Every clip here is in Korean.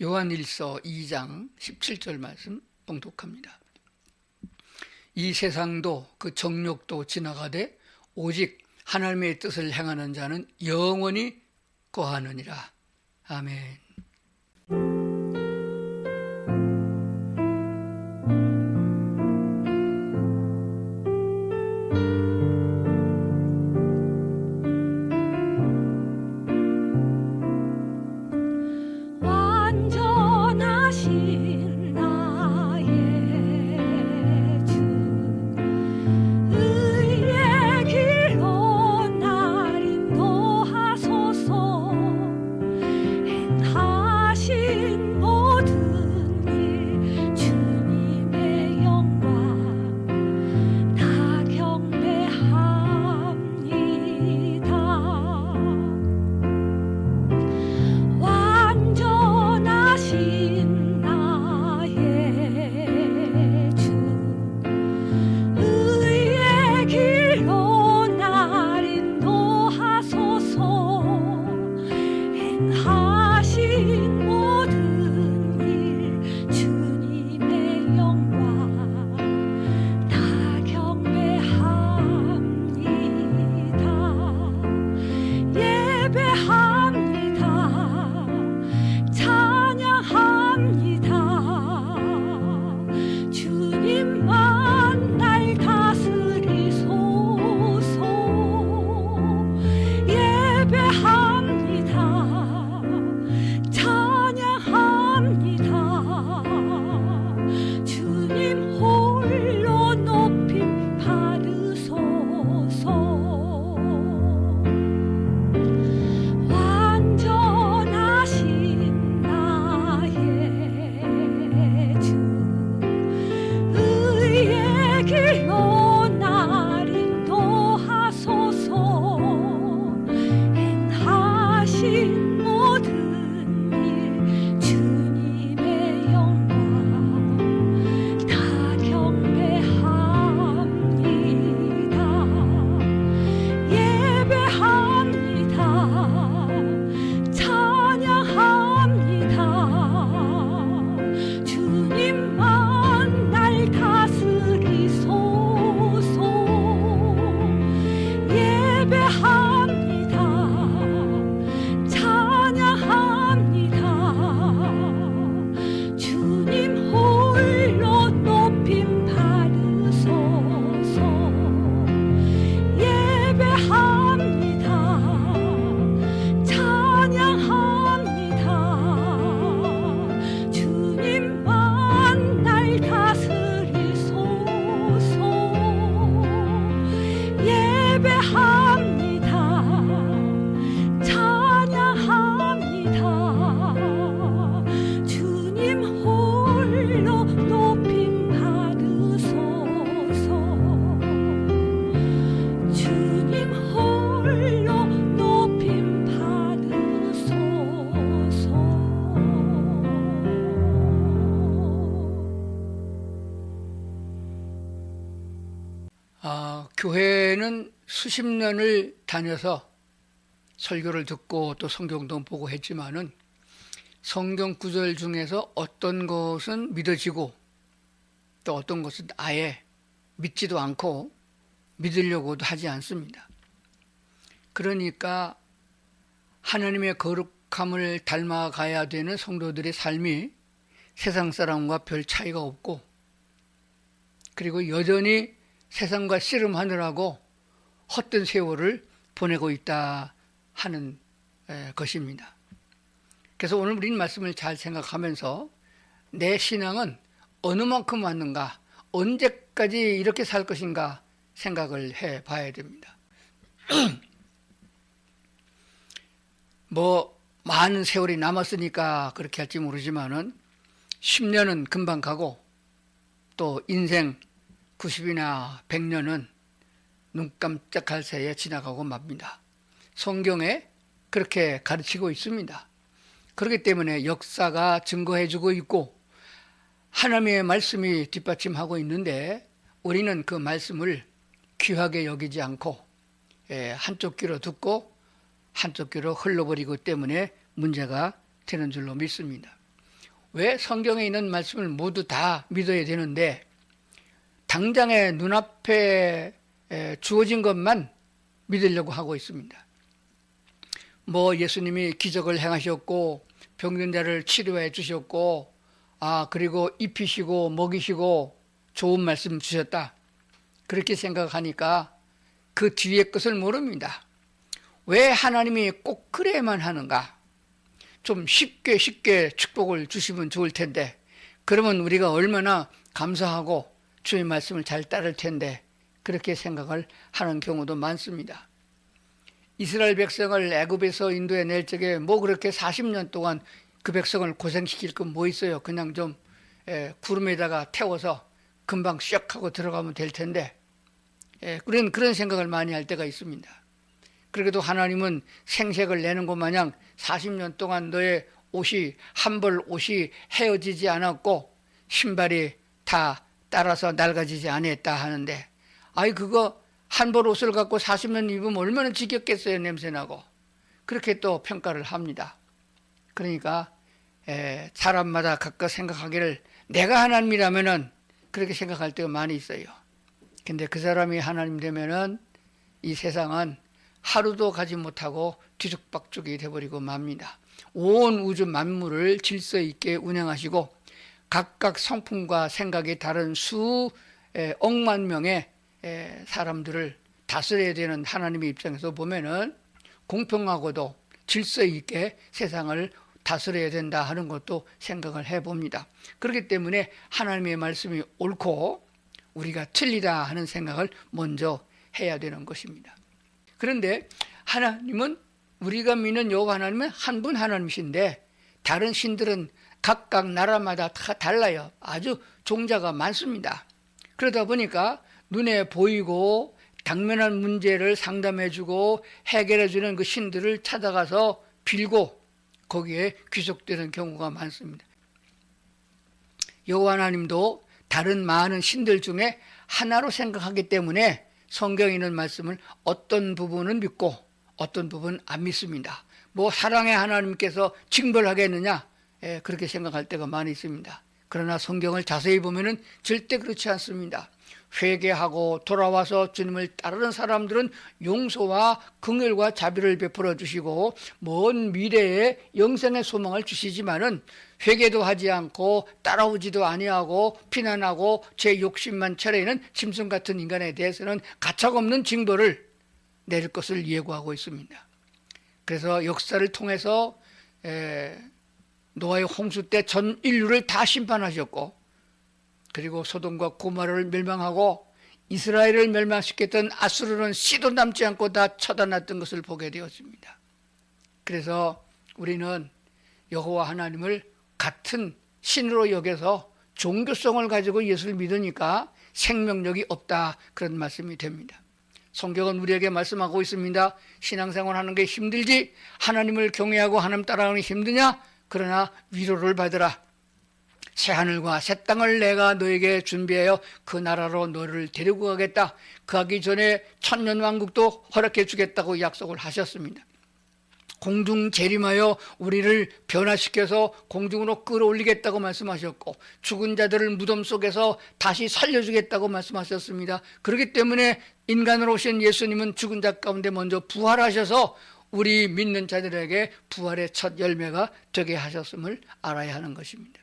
요한일서 2장 17절 말씀 봉독합니다. 이 세상도 그 정욕도 지나가되 오직 하나님의 뜻을 행하는 자는 영원히 거하느니라. 아멘. 완전하신 나의 주, 의의 길로 날 인도하소서. 행하신 모든 일 주님의 영광 다 경배합니다. 완전하신 나의 주, 의의 길로 날 인도하소서. 행하신 모든 일 주님의 영광 다 경배합니다. 예배합니다. 찬양합니다. 주님만 날 다스리소서. 예배합니다. 찬양합니다. 주님 홀로 높임 받으소서. 완전하신 나의 주, 의의 길로 날 인도하소서. 행하신 모든 일 주님의 영광 다 경배합니다. 예배합니다. 찬양합니다. 주님만 날 다스리소서. 예배합니다. 찬양합니다. 주님 홀로 높임 받으소서. 예배합니다. 찬양합니다. 주님만 날 다스리소서. 예배합니다. 찬양합니다. 주님 홀로 높임 받으소서. 주님 홀로 높임 받으소서. 교회는 수십 년을 다녀서 설교를 듣고 또 성경도 보고 했지만은 성경 구절 중에서 어떤 것은 믿어지고 또 어떤 것은 아예 믿지도 않고 믿으려고도 하지 않습니다. 그러니까 하나님의 거룩함을 닮아가야 되는 성도들의 삶이 세상 사람과 별 차이가 없고, 그리고 여전히 세상과 씨름하느라고 헛된 세월을 보내고 있다 하는 것입니다. 그래서 오늘 우리는 말씀을 잘 생각하면서 내 신앙은 어느 만큼 왔는가, 언제까지 이렇게 살 것인가 생각을 해 봐야 됩니다. 뭐 많은 세월이 남았으니까 그렇게 할지 모르지만은 10년은 금방 가고 또 인생 90이나 100년은 눈 깜짝할 새에 지나가고 맙니다. 성경에 그렇게 가르치고 있습니다. 그렇기 때문에 역사가 증거해주고 있고 하나님의 말씀이 뒷받침하고 있는데 우리는 그 말씀을 귀하게 여기지 않고 한쪽 귀로 듣고 한쪽 귀로 흘러버리기 때문에 문제가 되는 줄로 믿습니다. 왜 성경에 있는 말씀을 모두 다 믿어야 되는데 당장의 눈앞에 주어진 것만 믿으려고 하고 있습니다. 뭐 예수님이 기적을 행하셨고 병든 자를 치료해 주셨고 그리고 입히시고 먹이시고 좋은 말씀 주셨다. 그렇게 생각하니까 그 뒤에 것을 모릅니다. 왜 하나님이 꼭 그래야만 하는가? 좀 쉽게 축복을 주시면 좋을 텐데 그러면 우리가 얼마나 감사하고 주의 말씀을 잘 따를 텐데 그렇게 생각을 하는 경우도 많습니다. 이스라엘 백성을 애굽에서 인도에 낼 적에 뭐 그렇게 40년 동안 그 백성을 고생시킬 건 뭐 있어요. 그냥 좀 구름에다가 태워서 금방 슉 하고 들어가면 될 텐데 그런 생각을 많이 할 때가 있습니다. 그래도 하나님은 생색을 내는 것 마냥 40년 동안 너의 옷이 한 벌 옷이 헤어지지 않았고 신발이 다 따라서 낡아지지 않았다 하는데 그거 한 벌 옷을 갖고 40년 입으면 얼마나 지겹겠어요. 냄새나고. 그렇게 또 평가를 합니다. 그러니까 사람마다 각각 생각하기를 내가 하나님이라면은 그렇게 생각할 때가 많이 있어요. 근데 그 사람이 하나님 되면은 이 세상은 하루도 가지 못하고 뒤죽박죽이 돼버리고 맙니다. 온 우주 만물을 질서 있게 운영하시고 각각 성품과 생각이 다른 수억만 명의 사람들을 다스려야 되는 하나님의 입장에서 보면은 공평하고도 질서 있게 세상을 다스려야 된다 하는 것도 생각을 해봅니다. 그렇기 때문에 하나님의 말씀이 옳고 우리가 틀리다 하는 생각을 먼저 해야 되는 것입니다. 그런데 하나님은 우리가 믿는 여호와 하나님은 한 분 하나님이신데 다른 신들은 각각 나라마다 다 달라요. 아주 종자가 많습니다. 그러다 보니까 눈에 보이고 당면한 문제를 상담해주고 해결해주는 그 신들을 찾아가서 빌고 거기에 귀속되는 경우가 많습니다. 여호와 하나님도 다른 많은 신들 중에 하나로 생각하기 때문에 성경에 있는 말씀을 어떤 부분은 믿고 어떤 부분은 안 믿습니다. 뭐 사랑의 하나님께서 징벌하겠느냐 그렇게 생각할 때가 많이 있습니다. 그러나 성경을 자세히 보면은 절대 그렇지 않습니다. 회개하고 돌아와서 주님을 따르는 사람들은 용서와 긍휼과 자비를 베풀어 주시고 먼 미래에 영생의 소망을 주시지만은 회개도 하지 않고 따라오지도 아니하고 비난하고 제 욕심만 차려있는 짐승 같은 인간에 대해서는 가차없는 징벌을 내릴 것을 예고하고 있습니다. 그래서 역사를 통해서 노아의 홍수 때 전 인류를 다 심판하셨고 그리고 소돔과 고모라를 멸망하고 이스라엘을 멸망시켰던 아수르는 씨도 남지 않고 다 쳐다났던 것을 보게 되었습니다. 그래서 우리는 여호와 하나님을 같은 신으로 여겨서 종교성을 가지고 예수를 믿으니까 생명력이 없다 그런 말씀이 됩니다. 성경은 우리에게 말씀하고 있습니다. 신앙생활 하는 게 힘들지 하나님을 경외하고 하나님 따라가는 게 힘드냐? 그러나 위로를 받으라. 새하늘과 새 땅을 내가 너에게 준비하여 그 나라로 너를 데리고 가겠다. 그 하기 전에 천년왕국도 허락해 주겠다고 약속을 하셨습니다. 공중 재림하여 우리를 변화시켜서 공중으로 끌어올리겠다고 말씀하셨고 죽은 자들을 무덤 속에서 다시 살려주겠다고 말씀하셨습니다. 그렇기 때문에 인간으로 오신 예수님은 죽은 자 가운데 먼저 부활하셔서 우리 믿는 자들에게 부활의 첫 열매가 되게 하셨음을 알아야 하는 것입니다.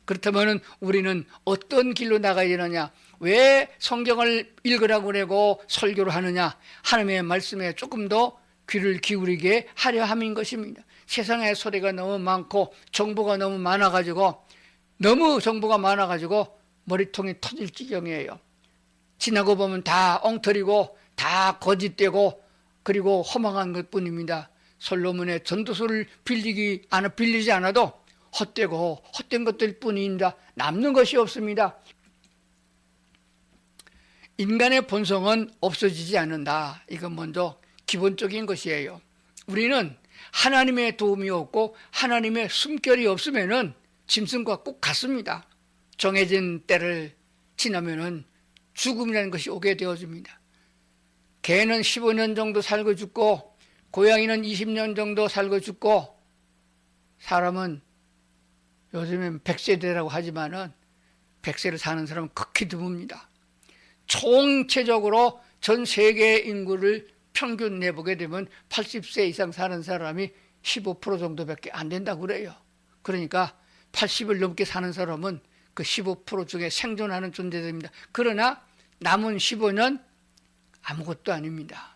그렇다면 우리는 어떤 길로 나가야 되느냐? 왜 성경을 읽으라고 그러고 설교를 하느냐? 하나님의 말씀에 조금 더 귀를 기울이게 하려 함인 것입니다. 세상에 소리가 너무 많고 정보가 너무 많아가지고 머리통이 터질 지경이에요. 지나고 보면 다 엉터리고 다 거짓되고 그리고 허망한 것뿐입니다. 솔로몬의 전도서를 빌리지 않아도 헛되고 헛된 것들 뿐입니다. 남는 것이 없습니다. 인간의 본성은 없어지지 않는다. 이건 먼저 기본적인 것이에요. 우리는 하나님의 도움이 없고 하나님의 숨결이 없으면은 짐승과 꼭 같습니다. 정해진 때를 지나면은 죽음이라는 것이 오게 되어집니다. 개는 15년 정도 살고 죽고 고양이는 20년 정도 살고 죽고 사람은 요즘엔 100세대라고 하지만은 100세를 사는 사람은 극히 드뭅니다. 총체적으로 전 세계 인구를 평균 내보게 되면 80세 이상 사는 사람이 15% 정도밖에 안 된다고 그래요. 그러니까 80을 넘게 사는 사람은 그 15% 중에 생존하는 존재들입니다. 그러나 남은 15년 아무것도 아닙니다.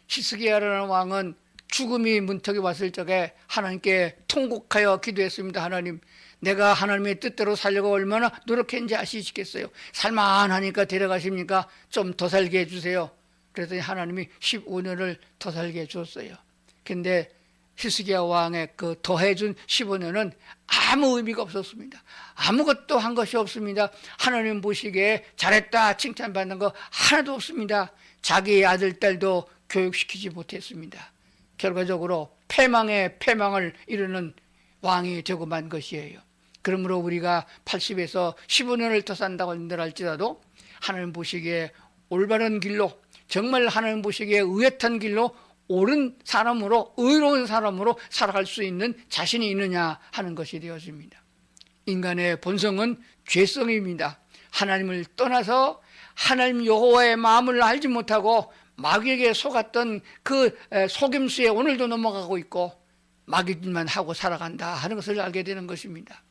히스기야라는 왕은 죽음이 문턱에 왔을 적에 하나님께 통곡하여 기도했습니다. 하나님, 내가 하나님의 뜻대로 살려고 얼마나 노력했는지 아시겠어요? 살만하니까 데려가십니까? 좀 더 살게 해주세요. 그랬더니 하나님이 15년을 더 살게 해줬어요. 근데 히스기야 왕의 그 더해준 15년은 아무 의미가 없었습니다. 아무것도 한 것이 없습니다. 하나님 보시기에 잘했다 칭찬받는 거 하나도 없습니다. 자기 아들, 딸도 교육시키지 못했습니다. 결과적으로 패망의 패망을 이루는 왕이 되고 만 것이에요. 그러므로 우리가 80에서 15년을 더 산다고 할지라도 하나님 보시기에 올바른 길로, 정말 하나님 보시기에 의젓한 길로 옳은 사람으로, 의로운 사람으로 살아갈 수 있는 자신이 있느냐 하는 것이 되어집니다. 인간의 본성은 죄성입니다. 하나님을 떠나서 하나님 여호와의 마음을 알지 못하고 마귀에게 속았던 그 속임수에 오늘도 넘어가고 있고 마귀만 하고 살아간다 하는 것을 알게 되는 것입니다.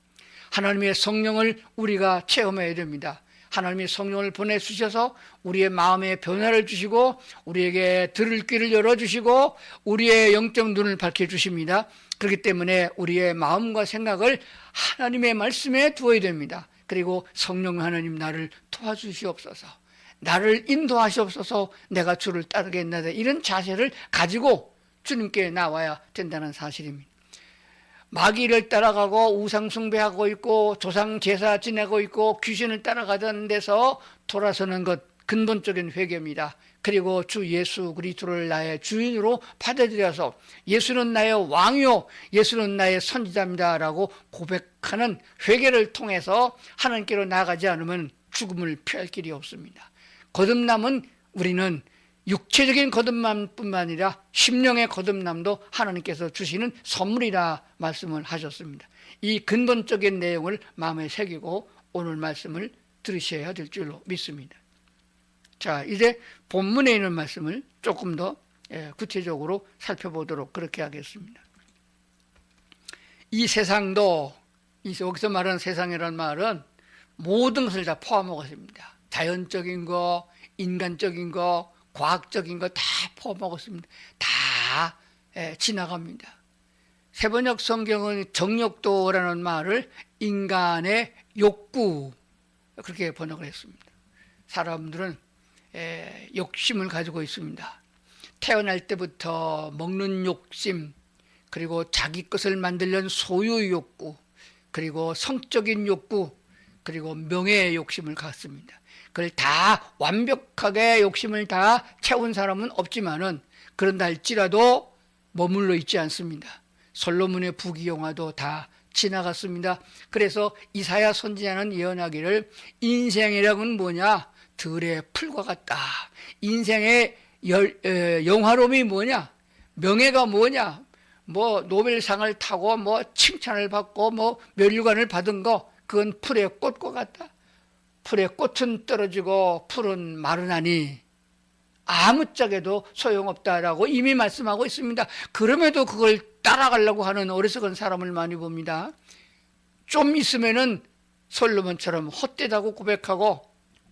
하나님의 성령을 우리가 체험해야 됩니다. 하나님의 성령을 보내주셔서 우리의 마음에 변화를 주시고 우리에게 들을 귀를 열어주시고 우리의 영적 눈을 밝혀주십니다. 그렇기 때문에 우리의 마음과 생각을 하나님의 말씀에 두어야 됩니다. 그리고 성령 하나님, 나를 도와주시옵소서, 나를 인도하시옵소서, 내가 주를 따르겠나이다, 이런 자세를 가지고 주님께 나와야 된다는 사실입니다. 마귀를 따라가고 우상 숭배하고 있고 조상 제사 지내고 있고 귀신을 따라가던 데서 돌아서는 것, 근본적인 회개입니다. 그리고 주 예수 그리스도를 나의 주인으로 받아들여서 예수는 나의 왕이요 예수는 나의 선지자입니다 라고 고백하는 회개를 통해서 하나님께로 나아가지 않으면 죽음을 피할 길이 없습니다. 거듭남은, 우리는 육체적인 거듭남뿐만 아니라 심령의 거듭남도 하나님께서 주시는 선물이라 말씀을 하셨습니다. 이 근본적인 내용을 마음에 새기고 오늘 말씀을 들으셔야 될 줄로 믿습니다. 자, 이제 본문에 있는 말씀을 조금 더 구체적으로 살펴보도록 그렇게 하겠습니다. 이 세상도, 여기서 말하는 세상이라는 말은 모든 것을 다 포함하고 있습니다. 자연적인 거, 인간적인 거, 과학적인 거 다 포함하고 있습니다. 다 지나갑니다. 세번역 성경은 정욕도라는 말을 인간의 욕구, 그렇게 번역을 했습니다. 사람들은 욕심을 가지고 있습니다. 태어날 때부터 먹는 욕심, 그리고 자기 것을 만들려는 소유 욕구, 그리고 성적인 욕구, 그리고 명예의 욕심을 갖습니다. 그걸 다 완벽하게 욕심을 다 채운 사람은 없지만은 그런다 할지라도 머물러 있지 않습니다. 솔로몬의 부귀영화도 다 지나갔습니다. 그래서 이사야 선지자는 예언하기를 인생이라고는 뭐냐? 들의 풀과 같다. 인생의 영화로움이 뭐냐? 명예가 뭐냐? 뭐 노벨상을 타고 뭐 칭찬을 받고 뭐 멸류관을 받은 거, 그건 풀의 꽃과 같다. 풀의 꽃은 떨어지고 풀은 마르나니 아무짝에도 소용없다라고 이미 말씀하고 있습니다. 그럼에도 그걸 따라가려고 하는 어리석은 사람을 많이 봅니다. 좀 있으면은 솔로몬처럼 헛되다고 고백하고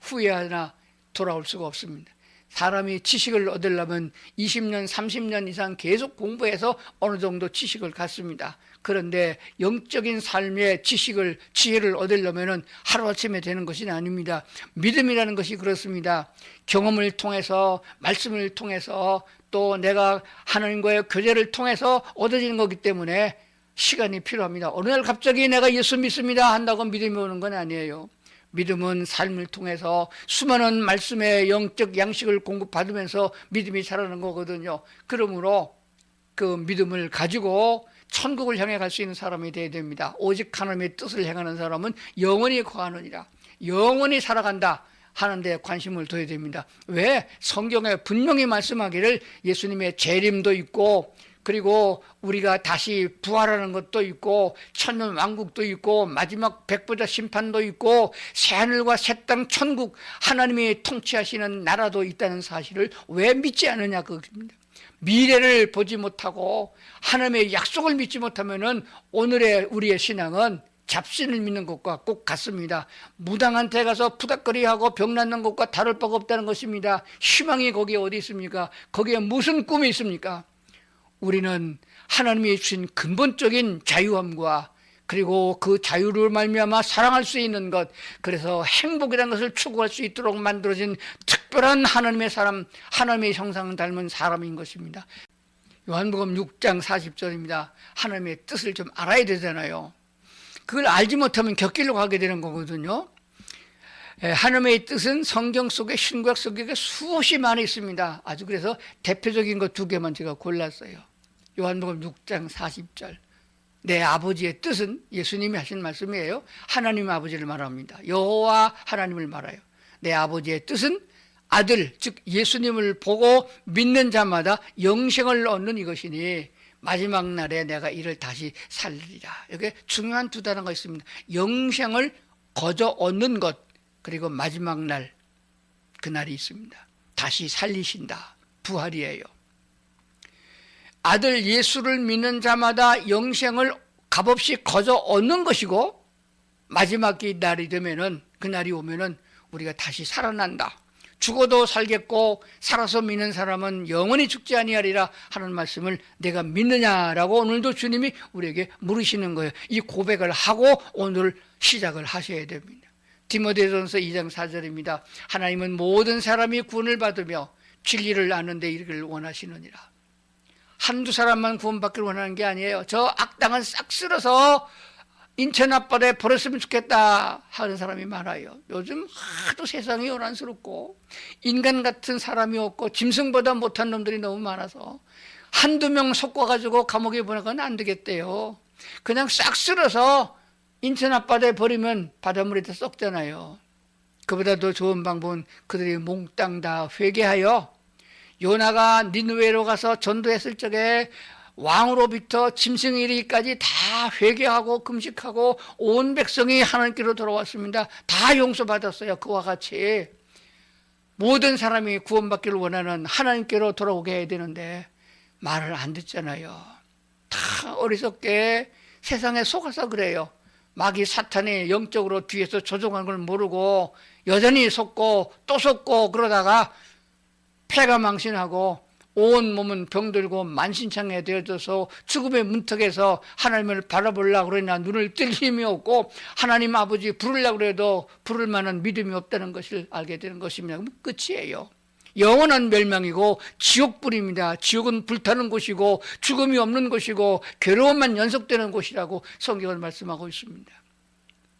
후회하나 돌아올 수가 없습니다. 사람이 지식을 얻으려면 20년, 30년 이상 계속 공부해서 어느 정도 지식을 갖습니다. 그런데 영적인 삶의 지식을, 지혜를 얻으려면 하루아침에 되는 것이 아닙니다. 믿음이라는 것이 그렇습니다. 경험을 통해서, 말씀을 통해서, 또 내가 하나님과의 교제를 통해서 얻어지는 거기 때문에 시간이 필요합니다. 어느 날 갑자기 내가 예수 믿습니다 한다고 믿음이 오는 건 아니에요. 믿음은 삶을 통해서 수많은 말씀의 영적 양식을 공급받으면서 믿음이 자라는 거거든요. 그러므로 그 믿음을 가지고 천국을 향해 갈 수 있는 사람이 되어야 됩니다. 오직 하나님의 뜻을 행하는 사람은 영원히 거하느니라, 영원히 살아간다 하는 데 관심을 둬야 됩니다. 왜? 성경에 분명히 말씀하기를 예수님의 재림도 있고 그리고 우리가 다시 부활하는 것도 있고 천년 왕국도 있고 마지막 백보자 심판도 있고 새하늘과 새 땅 천국 하나님이 통치하시는 나라도 있다는 사실을 왜 믿지 않느냐 그것입니다. 미래를 보지 못하고 하나님의 약속을 믿지 못하면은 오늘의 우리의 신앙은 잡신을 믿는 것과 꼭 같습니다. 무당한테 가서 푸닥거리하고 병 낫는 것과 다를 바가 없다는 것입니다. 희망이 거기에 어디 있습니까? 거기에 무슨 꿈이 있습니까? 우리는 하나님이 주신 근본적인 자유함과 그리고 그 자유를 말미암아 사랑할 수 있는 것, 그래서 행복이라는 것을 추구할 수 있도록 만들어진 특별한 하나님의 사람, 하나님의 형상을 닮은 사람인 것입니다. 요한복음 6장 40절입니다. 하나님의 뜻을 좀 알아야 되잖아요. 그걸 알지 못하면 곁길로 가게 되는 거거든요. 하나님의 뜻은 성경 속에 신구약 속에 수없이 많이 있습니다. 아주 그래서 대표적인 것 2개만 제가 골랐어요. 요한복음 6장 40절. 내 아버지의 뜻은, 예수님이 하신 말씀이에요. 하나님 아버지를 말합니다. 여호와 하나님을 말해요. 내 아버지의 뜻은 아들, 즉 예수님을 보고 믿는 자마다 영생을 얻는 이것이니 마지막 날에 내가 이를 다시 살리리라. 이게 중요한 2 단어가 있습니다. 영생을 거저 얻는 것, 그리고 마지막 날, 그날이 있습니다. 다시 살리신다. 부활이에요. 아들 예수를 믿는 자마다 영생을 값없이 거저 얻는 것이고, 마지막 날이 되면은, 그날이 오면은 우리가 다시 살아난다. 죽어도 살겠고 살아서 믿는 사람은 영원히 죽지 아니하리라 하는 말씀을 내가 믿느냐라고 오늘도 주님이 우리에게 물으시는 거예요. 이 고백을 하고 오늘 시작을 하셔야 됩니다. 디모데전서 2장 4절입니다. 하나님은 모든 사람이 구원을 받으며 진리를 아는 데 이르기를 원하시느니라. 한두 사람만 구원받기를 원하는 게 아니에요. 저 악당은 싹 쓸어서 인천 앞바다에 버렸으면 좋겠다 하는 사람이 많아요. 요즘 하도 세상이 요란스럽고 인간 같은 사람이 없고 짐승보다 못한 놈들이 너무 많아서 한두 명 섞어가지고 감옥에 보내거나 안 되겠대요. 그냥 싹 쓸어서 인천 앞바다에 버리면 바닷물에 다 썩잖아요. 그보다 더 좋은 방법은 그들이 몽땅 다 회개하여, 요나가 니느웨로 가서 전도했을 적에 왕으로부터 짐승에 이르기까지 다 회개하고 금식하고 온 백성이 하나님께로 돌아왔습니다. 다 용서받았어요. 그와 같이 모든 사람이 구원받기를 원하는 하나님께로 돌아오게 해야 되는데 말을 안 듣잖아요. 다 어리석게 세상에 속아서 그래요. 마귀 사탄이 영적으로 뒤에서 조종하는 걸 모르고 여전히 속고 또 속고 그러다가 폐가 망신하고 온 몸은 병들고 만신창에 되어져서 죽음의 문턱에서 하나님을 바라보려고 그러나 눈을 뜰 힘이 없고 하나님 아버지 부르려고 해도 부를 만한 믿음이 없다는 것을 알게 되는 것입니다. 그럼 끝이에요. 영원한 멸망이고 지옥불입니다. 지옥은 불타는 곳이고 죽음이 없는 곳이고 괴로움만 연속되는 곳이라고 성경은 말씀하고 있습니다.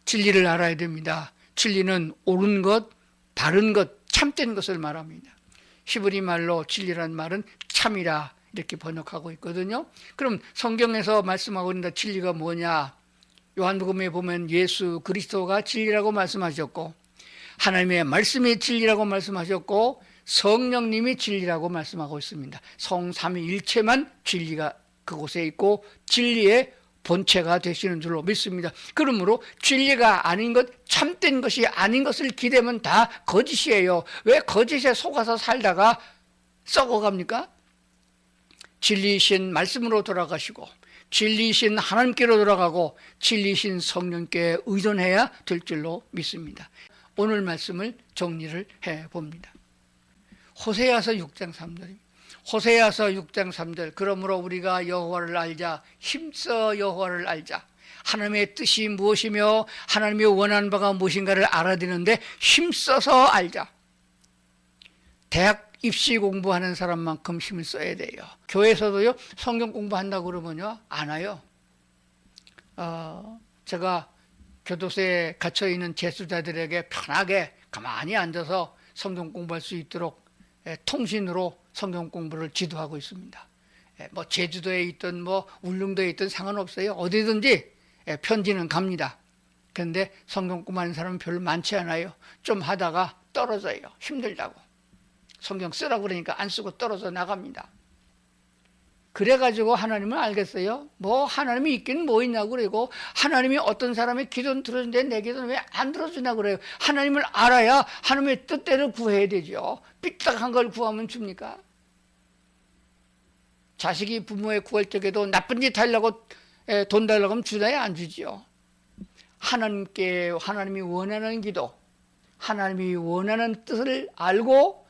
진리를 알아야 됩니다. 진리는 옳은 것, 바른 것, 참된 것을 말합니다. 히브리 말로 진리란 말은 참이라 이렇게 번역하고 있거든요. 그럼 성경에서 말씀하고 있는 진리가 뭐냐? 요한복음에 보면 예수 그리스도가 진리라고 말씀하셨고 하나님의 말씀이 진리라고 말씀하셨고 성령님이 진리라고 말씀하고 있습니다. 성삼위일체만 진리가 그곳에 있고 진리의 본체가 되시는 줄로 믿습니다. 그러므로 진리가 아닌 것, 참된 것이 아닌 것을 기대면 다 거짓이에요. 왜 거짓에 속아서 살다가 썩어갑니까? 진리이신 말씀으로 돌아가시고 진리이신 하나님께로 돌아가고 진리이신 성령께 의존해야 될 줄로 믿습니다. 오늘 말씀을 정리를 해봅니다. 호세아서 6장 3절입니다. 호세아서 6장 3절. 그러므로 우리가 여호와를 알자. 힘써 여호와를 알자. 하나님의 뜻이 무엇이며 하나님이 원하는 바가 무엇인가를 알아야 되는데 힘써서 알자. 대학 입시 공부하는 사람만큼 힘을 써야 돼요. 교회에서도요 성경 공부한다고 그러면요 안 와요. 제가 교도소에 갇혀있는 재수자들에게 편하게 가만히 앉아서 성경 공부할 수 있도록 통신으로 성경 공부를 지도하고 있습니다. 뭐 제주도에 있든 뭐 울릉도에 있든 상관없어요. 어디든지 편지는 갑니다. 그런데 성경 공부하는 사람은 별로 많지 않아요. 좀 하다가 떨어져요. 힘들다고. 성경 쓰라고 그러니까 안 쓰고 떨어져 나갑니다. 그래가지고 하나님을 알겠어요? 뭐 하나님이 있긴 뭐 있냐고 그러고, 하나님이 어떤 사람의 기도는 들어주는데 내 기도는 왜 안 들어주나 그래요. 하나님을 알아야 하나님의 뜻대로 구해야 되죠. 삐딱한 걸 구하면 줍니까? 자식이 부모의 구할 적에도 나쁜 짓 하려고 돈 달라고 하면 주나요? 안 주지요. 하나님께, 하나님이 원하는 기도, 하나님이 원하는 뜻을 알고,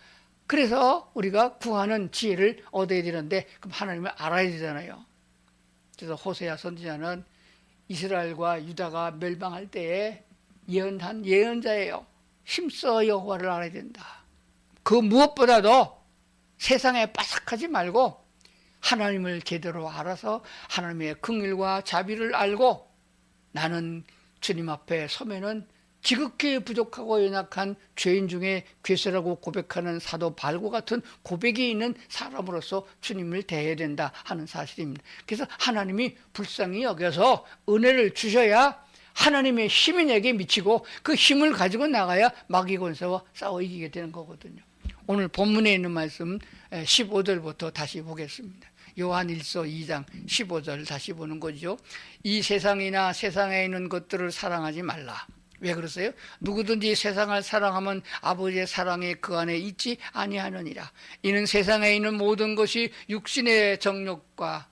그래서 우리가 구하는 지혜를 얻어야 되는데, 그럼 하나님을 알아야 되잖아요. 그래서 호세아 선지자는 이스라엘과 유다가 멸망할 때에 예언한 예언자예요. 힘써 여호와를 알아야 된다. 그 무엇보다도 세상에 빠삭하지 말고 하나님을 제대로 알아서 하나님의 긍휼과 자비를 알고, 나는 주님 앞에 서면은 지극히 부족하고 연약한 죄인 중에 괴수라고 고백하는 사도 바울과 같은 고백이 있는 사람으로서 주님을 대해야 된다 하는 사실입니다. 그래서 하나님이 불쌍히 여겨서 은혜를 주셔야 하나님의 힘이 내게 미치고, 그 힘을 가지고 나가야 마귀 권세와 싸워 이기게 되는 거거든요. 오늘 본문에 있는 말씀 15절부터 다시 보겠습니다. 요한 1서 2장 15절 다시 보는 거죠. 이 세상이나 세상에 있는 것들을 사랑하지 말라. 왜 그러세요? 누구든지 세상을 사랑하면 아버지의 사랑이 그 안에 있지 아니하느니라. 이는 세상에 있는 모든 것이 육신의 정욕과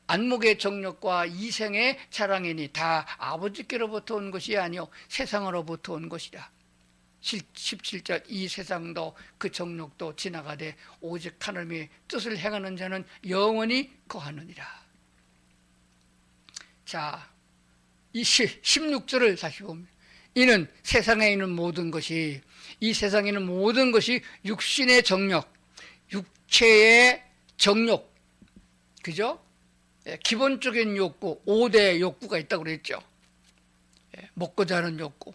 안목의 정욕과 이생의 자랑이니 다 아버지께로부터 온 것이 아니요 세상으로부터 온 것이라. 17절 이 세상도 그 정욕도 지나가되 오직 하나님의 뜻을 행하는 자는 영원히 거하느니라. 자, 이 16절을 다시 보면, 이는 세상에 있는 모든 것이, 이 세상에 있는 모든 것이 육신의 정욕, 육체의 정욕, 그죠? 기본적인 욕구, 5대 욕구가 있다고 그랬죠. 먹고 자는 욕구,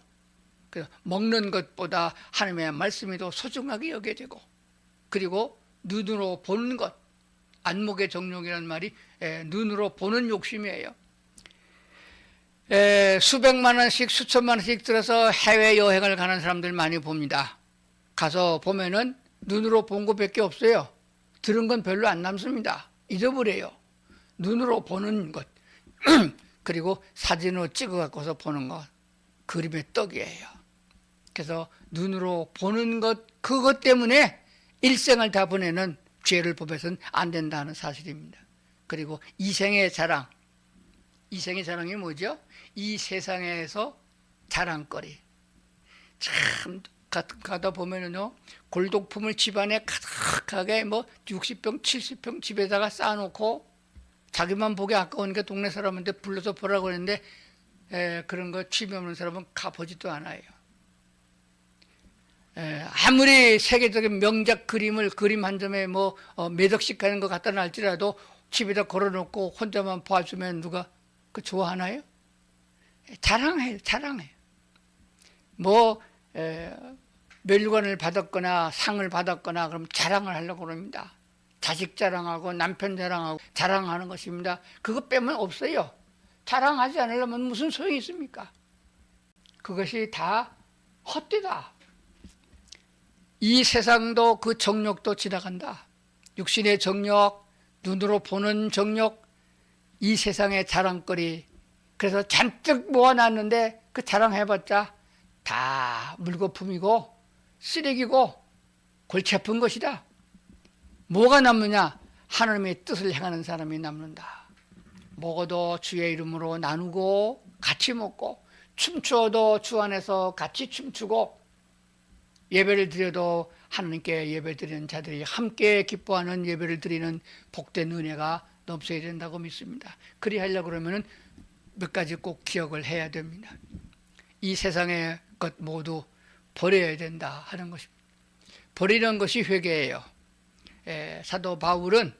먹는 것보다 하나님의 말씀이 더 소중하게 여겨야 되고, 그리고 눈으로 보는 것, 안목의 정욕이라는 말이 눈으로 보는 욕심이에요. 수백만 원씩 수천만 원씩 들어서 해외여행을 가는 사람들 많이 봅니다. 가서 보면은 눈으로 본 것밖에 없어요. 들은 건 별로 안 남습니다. 잊어버려요. 눈으로 보는 것 그리고 사진으로 찍어 갖고서 보는 것, 그림의 떡이에요. 그래서 눈으로 보는 것, 그것 때문에 일생을 다 보내는 죄를 범해서는 안 된다는 사실입니다. 그리고 이생의 자랑, 이생의 자랑이 뭐죠? 이 세상에서 자랑거리. 참 가다 보면은요, 골동품을 집안에 가득하게 뭐 60평 70평 집에다가 쌓아놓고 자기만 보기 아까우니까 동네 사람한테 불러서 보라고 했는데 그런 거 취미 없는 사람은 가보지도 않아요. 아무리 세계적인 명작 그림을 그림 한 점에 뭐 몇 억씩 하는 것 갖다 놨지라도 집에다 걸어놓고 혼자만 봐주면 누가 그 좋아하나요? 자랑해요, 자랑해요. 뭐 멸관을 받았거나 상을 받았거나 그럼 자랑을 하려고 그럽니다. 자식 자랑하고 남편 자랑하고 자랑하는 것입니다. 그것 빼면 없어요. 자랑하지 않으려면 무슨 소용이 있습니까? 그것이 다 헛되다. 이 세상도 그 정욕도 지나간다. 육신의 정욕, 눈으로 보는 정욕, 이 세상의 자랑거리. 그래서 잔뜩 모아놨는데 그 자랑해봤자 다 물거품이고 쓰레기고 골치 아픈 것이다. 뭐가 남느냐? 하나님의 뜻을 행하는 사람이 남는다. 먹어도 주의 이름으로 나누고 같이 먹고, 춤추어도 주 안에서 같이 춤추고, 예배를 드려도 하나님께 예배 드리는 자들이 함께 기뻐하는 예배를 드리는 복된 은혜가 넘쳐야 된다고 믿습니다. 그리하려고 그러면 몇 가지 꼭 기억을 해야 됩니다. 이 세상의 것 모두 버려야 된다 하는 것입니다. 버리는 것이 회개예요. 사도 바울은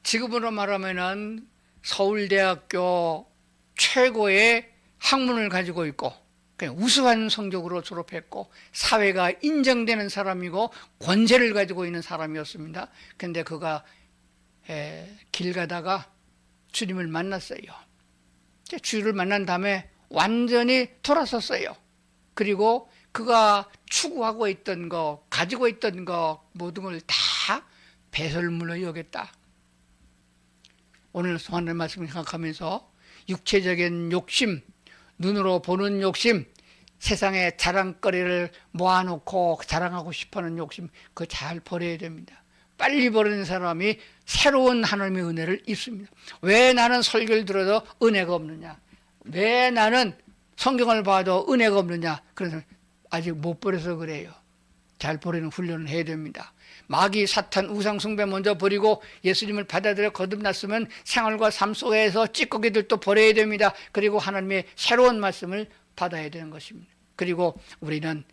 지금으로 말하면은 서울대학교 최고의 학문을 가지고 있고 우수한 성적으로 졸업했고 사회가 인정되는 사람이고 권세를 가지고 있는 사람이었습니다. 그런데 그가 길 가다가 주님을 만났어요. 주를 만난 다음에 완전히 돌아섰어요. 그리고 그가 추구하고 있던 거, 가지고 있던 거 모든 걸 다 배설물로 여겼다. 오늘 하나님의 말씀을 생각하면서 육체적인 욕심, 눈으로 보는 욕심, 세상의 자랑거리를 모아놓고 자랑하고 싶어하는 욕심, 그거 잘 버려야 됩니다. 빨리 버리는 사람이 새로운 하나님의 은혜를 입습니다. 왜 나는 설교를 들어도 은혜가 없느냐? 왜 나는 성경을 봐도 은혜가 없느냐? 그런 사람 아직 못 버려서 그래요. 잘 버리는 훈련을 해야 됩니다. 마귀, 사탄, 우상 숭배 먼저 버리고 예수님을 받아들여 거듭났으면 생활과 삶 속에서 찌꺼기들도 버려야 됩니다. 그리고 하나님의 새로운 말씀을 받아야 되는 것입니다. 그리고 우리는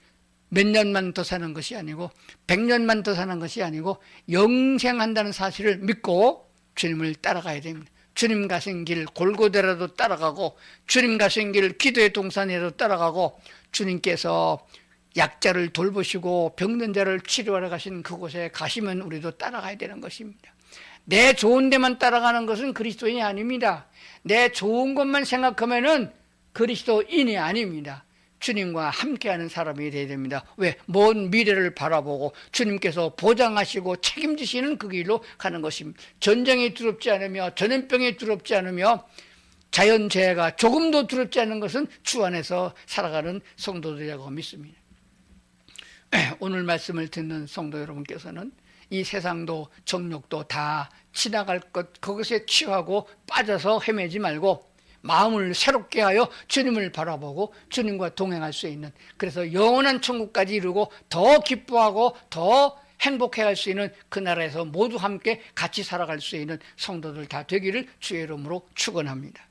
몇 년만 더 사는 것이 아니고 100년만 더 사는 것이 아니고 영생한다는 사실을 믿고 주님을 따라가야 됩니다. 주님 가신 길 골고다라도 따라가고, 주님 가신 길 기도의 동산이라도 따라가고, 주님께서 약자를 돌보시고 병든 자를 치료하러 가신 그곳에 가시면 우리도 따라가야 되는 것입니다. 내 좋은 데만 따라가는 것은 그리스도인이 아닙니다. 내 좋은 것만 생각하면은 그리스도인이 아닙니다. 주님과 함께하는 사람이 되어야 됩니다. 왜? 먼 미래를 바라보고 주님께서 보장하시고 책임지시는 그 길로 가는 것입니다. 전쟁이 두렵지 않으며 전염병이 두렵지 않으며 자연재해가 조금도 두렵지 않은 것은 주 안에서 살아가는 성도들이라고 믿습니다. 오늘 말씀을 듣는 성도 여러분께서는 이 세상도 정욕도 다 지나갈 것, 그것에 취하고 빠져서 헤매지 말고 마음을 새롭게 하여 주님을 바라보고 주님과 동행할 수 있는, 그래서 영원한 천국까지 이루고 더 기뻐하고 더 행복해할 수 있는 그 나라에서 모두 함께 같이 살아갈 수 있는 성도들 다 되기를 주의 이름으로 축원합니다.